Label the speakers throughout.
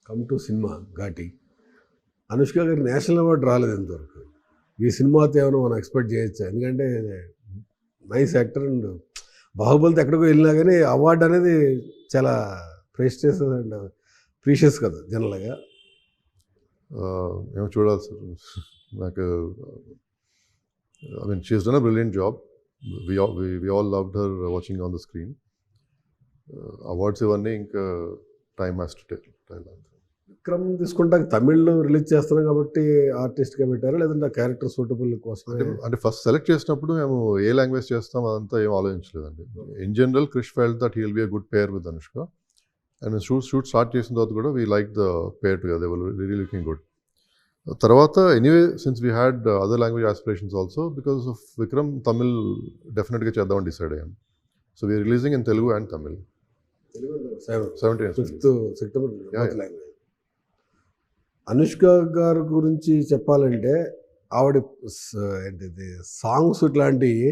Speaker 1: Come to cinema Ghaati. Anushka గారికి national award రాలేదు ఇంతవరకు. ఈ సినిమాతో ఏమైనా మనం ఎక్స్పెక్ట్ చేయొచ్చా? ఎందుకంటే నైస్ యాక్టర్ అండ్ బాహుబలితో ఎక్కడికో వెళ్ళినా కానీ అవార్డు అనేది చాలా ప్రెస్టిజియస్ అండ్ ప్రీషియస్ కదా జనరల్గా.
Speaker 2: ఏమో చూడాలి సార్. నాకు I mean she has done a brilliant job. We all loved her watching on the screen. Awards ఇవన్నీ ఇంకా time has to take.
Speaker 1: Vikram తీసుకుంటాక తమిళ్లో రిలీజ్ చేస్తున్నాం కాబట్టి ఆర్టిస్ట్గా పెట్టారా, లేదంటే ఆ క్యారెక్టర్ సూటబుల్ కోసం?
Speaker 2: అంటే ఫస్ట్ సెలెక్ట్ చేసినప్పుడు మేము ఏ లాంగ్వేజ్ చేస్తాం అదంతా ఏం ఆలోచించలేదండి. In general Krish felt that he will be a good pair with Anushka. And shoot start చేసిన తర్వాత కూడా we like the pair together. They were really looking good. తర్వాత anyway since we had other language aspirations also, because of Vikram Tamil డెఫినెట్గా చేద్దామని decide అయ్యాను. So we're releasing in Telugu and Tamil.
Speaker 1: 5th September language. Anushka గారి గురించి చెప్పాలంటే ఆవిడ ఏంటిది సాంగ్స్ ఇట్లాంటివి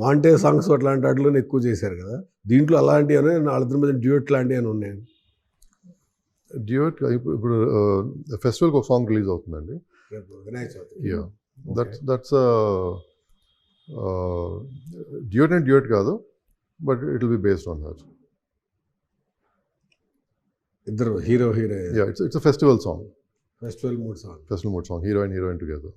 Speaker 1: మాంటే సాంగ్స్ అట్లాంటి వాటిలోనే ఎక్కువ చేశారు కదా. దీంట్లో అలాంటివి అని వాళ్ళిద్దరి మీద డ్యూయట్ లాంటివి అని ఉన్నాయి.
Speaker 2: డ్యూయట్ ఇప్పుడు ఫెస్టివల్కి ఒక సాంగ్ రిలీజ్ అవుతుందండి,
Speaker 1: Vinayaka Chavithi.
Speaker 2: Yeah, that's duet and duet కాదు, but it will be based on her.
Speaker 1: ఇద్దరు hero heroine.
Speaker 2: Yeah, it's a festival song.
Speaker 1: Festival mood song.
Speaker 2: Hero and heroine together.